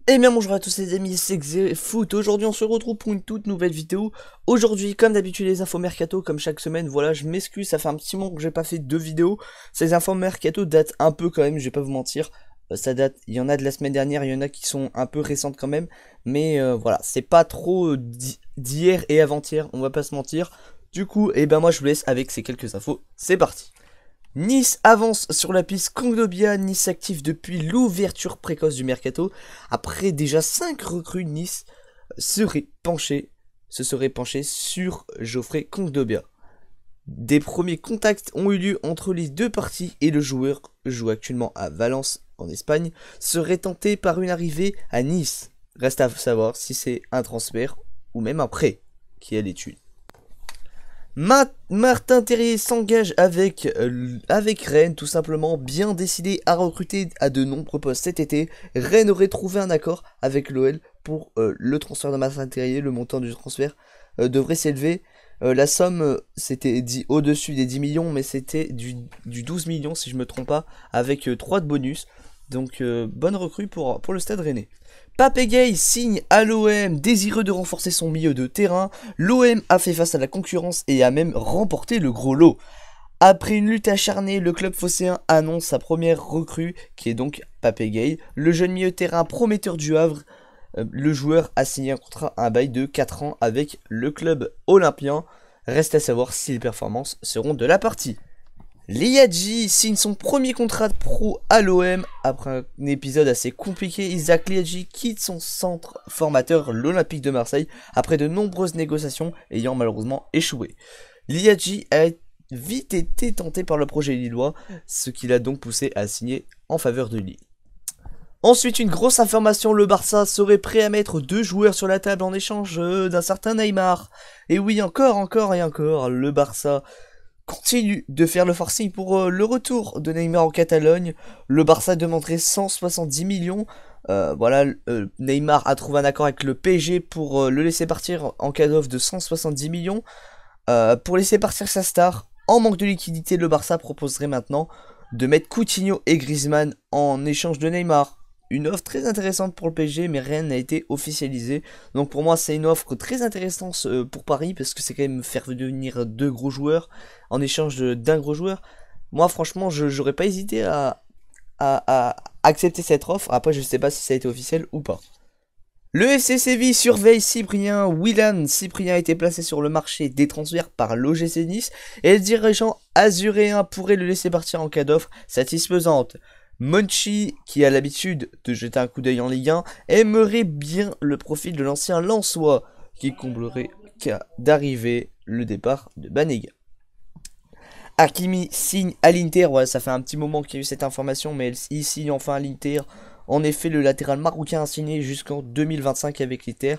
Et bien bonjour à tous les amis, c'est Xefoot. Aujourd'hui on se retrouve pour une toute nouvelle vidéo. Aujourd'hui comme d'habitude les infos mercato comme chaque semaine. Voilà, je m'excuse, ça fait un petit moment que j'ai pas fait de vidéos. Ces infos mercato datent un peu quand même, je vais pas vous mentir. Ça date, il y en a de la semaine dernière, il y en a qui sont un peu récentes quand même. Mais voilà, c'est pas trop d'hier et avant-hier, on va pas se mentir. Du coup, et ben moi je vous laisse avec ces quelques infos, c'est parti. Nice avance sur la piste Kondogbia. Nice active depuis l'ouverture précoce du mercato. Après déjà 5 recrues, Nice se serait penché sur Geoffrey Kondogbia. Des premiers contacts ont eu lieu entre les deux parties et le joueur joue actuellement à Valence en Espagne, serait tenté par une arrivée à Nice. Reste à savoir si c'est un transfert ou même un prêt qui est à l'étude. Martin Terrier s'engage avec Rennes, tout simplement, bien décidé à recruter à de nombreux postes cet été. Rennes aurait trouvé un accord avec l'OL pour le transfert de Martin Terrier. Le montant du transfert devrait s'élever. La somme, c'était dit au-dessus des 10 millions, mais c'était du 12 millions si je me trompe pas, avec 3 de bonus. Donc bonne recrue pour le Stade Rennais. Pape Gueye signe à l'OM, désireux de renforcer son milieu de terrain. L'OM a fait face à la concurrence et a même remporté le gros lot. Après une lutte acharnée, le club phocéen annonce sa première recrue, qui est donc Pape Gueye. Le jeune milieu de terrain prometteur du Havre, le joueur a signé un contrat à un bail de 4 ans avec le club olympien. Reste à savoir si les performances seront de la partie. Liadji signe son premier contrat de pro à l'OM. Après un épisode assez compliqué, Isaac Liadji quitte son centre formateur, l'Olympique de Marseille, après de nombreuses négociations ayant malheureusement échoué. Liadji a vite été tenté par le projet lillois, ce qui l'a donc poussé à signer en faveur de Lille. Ensuite, une grosse information, le Barça serait prêt à mettre 2 joueurs sur la table en échange d'un certain Neymar. Et oui, encore, le Barça continue de faire le forcing pour le retour de Neymar en Catalogne. Le Barça demanderait 170 millions. Neymar a trouvé un accord avec le PSG pour le laisser partir en cas d'offre de 170 millions. Pour laisser partir sa star, en manque de liquidité, le Barça proposerait maintenant de mettre Coutinho et Griezmann en échange de Neymar. Une offre très intéressante pour le PSG, mais rien n'a été officialisé. Donc pour moi, c'est une offre très intéressante pour Paris, parce que c'est quand même faire venir 2 gros joueurs en échange d'un gros joueur. Moi, franchement, j'aurais pas hésité à accepter cette offre. Après, je sais pas si ça a été officiel ou pas. Le FC Séville surveille Cyprien Willan. Cyprien a été placé sur le marché des transferts par l'OGC Nice et le dirigeant azuréen pourrait le laisser partir en cas d'offre satisfaisante. Monchi, qui a l'habitude de jeter un coup d'œil en Ligue 1, aimerait bien le profil de l'ancien Lensois, qui comblerait d'arriver le départ de Banega. Hakimi signe à l'Inter. Ouais, ça fait un petit moment qu'il y a eu cette information, mais il signe enfin à l'Inter. En effet, le latéral marocain a signé jusqu'en 2025 avec l'Inter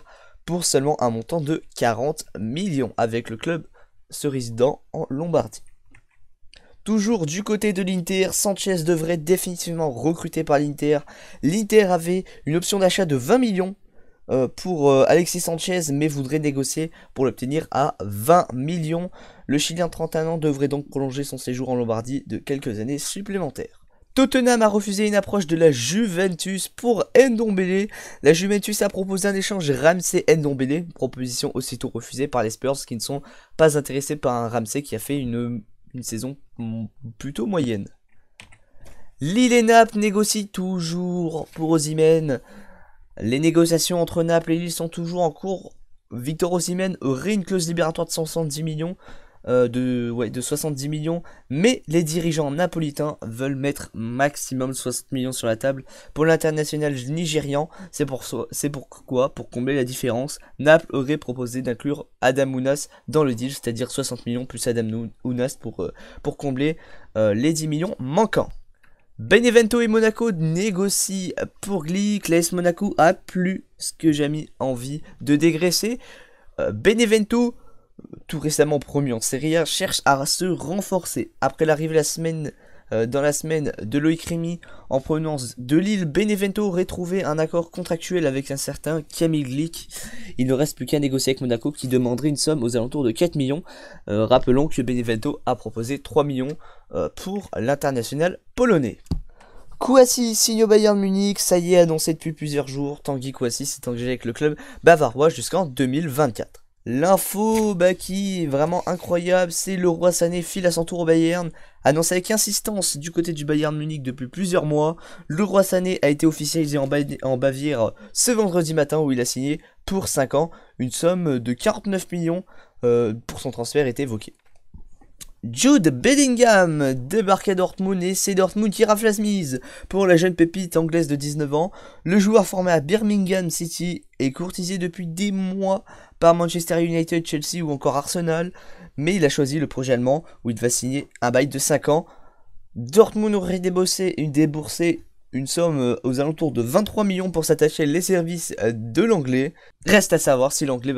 pour seulement un montant de 40 millions avec le club se résidant en Lombardie. Toujours du côté de l'Inter, Sanchez devrait définitivement recruter par l'Inter. L'Inter avait une option d'achat de 20 millions pour Alexis Sanchez, mais voudrait négocier pour l'obtenir à 20 millions. Le Chilien de 31 ans devrait donc prolonger son séjour en Lombardie de quelques années supplémentaires. Tottenham a refusé une approche de la Juventus pour Ndombele. La Juventus a proposé un échange Ramsey-Ndombele, proposition aussitôt refusée par les Spurs qui ne sont pas intéressés par un Ramsey qui a fait une saison plutôt moyenne. Lille et Naples négocient toujours pour Osimhen. Les négociations entre Naples et Lille sont toujours en cours. Victor Osimhen aurait une clause libératoire de 70 millions. De 70 millions, mais les dirigeants napolitains veulent mettre maximum 60 millions sur la table pour l'international nigérian. C'est pourquoi, pour combler la différence, Naples aurait proposé d'inclure Adam Ounas dans le deal, c'est-à-dire 60 millions plus Adam Ounas pour combler les 10 millions manquants. Benevento et Monaco négocient pour Glick. L'AS Monaco a plus que jamais envie de dégraisser. Benevento, tout récemment promu en Serie A, cherche à se renforcer. Après l'arrivée dans la semaine de Loïc Rémy en provenance de Lille, Benevento aurait trouvé un accord contractuel avec un certain Kamil Glick. Il ne reste plus qu'à négocier avec Monaco qui demanderait une somme aux alentours de 4 millions. Rappelons que Benevento a proposé 3 millions pour l'international polonais. Kouassi signe au Bayern Munich, ça y est annoncé depuis plusieurs jours. Tanguy Kouassi s'est engagé avec le club bavarois jusqu'en 2024. L'info qui est vraiment incroyable, c'est Leroy Sané file à son tour au Bayern. Annoncé avec insistance du côté du Bayern Munich depuis plusieurs mois, Leroy Sané a été officialisé en Bavière ce vendredi matin où il a signé pour 5 ans. Une somme de 49 millions pour son transfert est évoquée. Jude Bellingham débarque à Dortmund et c'est Dortmund qui rafle la mise pour la jeune pépite anglaise de 19 ans. Le joueur formé à Birmingham City est courtisé depuis des mois par Manchester United, Chelsea ou encore Arsenal, mais il a choisi le projet allemand où il va signer un bail de 5 ans. Dortmund aurait déboursé une somme aux alentours de 23 millions pour s'attacher les services de l'anglais. Reste à savoir si l'anglais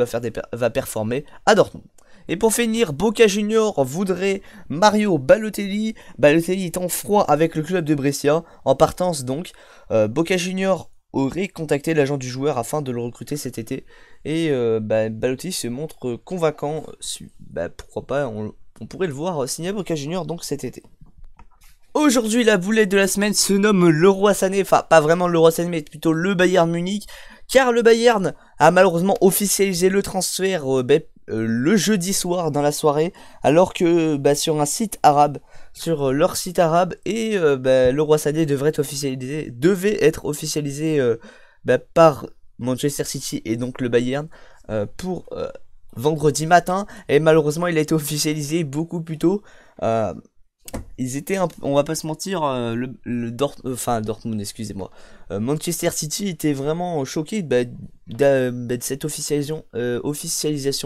va performer à Dortmund. Et pour finir, Boca Junior voudrait Mario Balotelli. Balotelli est en froid avec le club de Brescia, en partance donc. Boca Junior aurait contacté l'agent du joueur afin de le recruter cet été. Et Balotelli se montre convaincant. Pourquoi pas, on pourrait le voir signer à Boca Junior donc cet été. Aujourd'hui, la boulette de la semaine se nomme Leroy Sané. Enfin, pas vraiment Leroy Sané, mais plutôt le Bayern Munich. Car le Bayern a malheureusement officialisé le transfert le jeudi soir dans la soirée, alors que sur leur site arabe, et Leroy Sané devait être officialisé par Manchester City et donc le Bayern pour vendredi matin, et malheureusement il a été officialisé beaucoup plus tôt. Ils étaient on va pas se mentir, Dortmund, excusez-moi, Manchester City était vraiment choqué de cette officialisation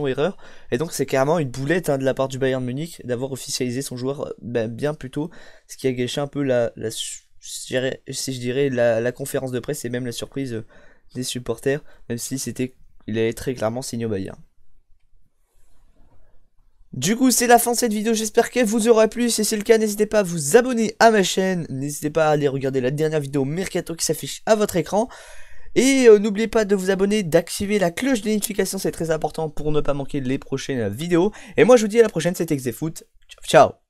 erreur, et donc c'est carrément une boulette de la part du Bayern Munich d'avoir officialisé son joueur bien plus tôt, ce qui a gâché un peu la conférence de presse et même la surprise des supporters, même si il allait très clairement signé au Bayern. Du coup, c'est la fin de cette vidéo, j'espère qu'elle vous aura plu. Si c'est le cas, n'hésitez pas à vous abonner à ma chaîne. N'hésitez pas à aller regarder la dernière vidéo Mercato qui s'affiche à votre écran. Et n'oubliez pas de vous abonner, d'activer la cloche de notification, c'est très important pour ne pas manquer les prochaines vidéos. Et moi, je vous dis à la prochaine, c'était Xefoot. Ciao, ciao.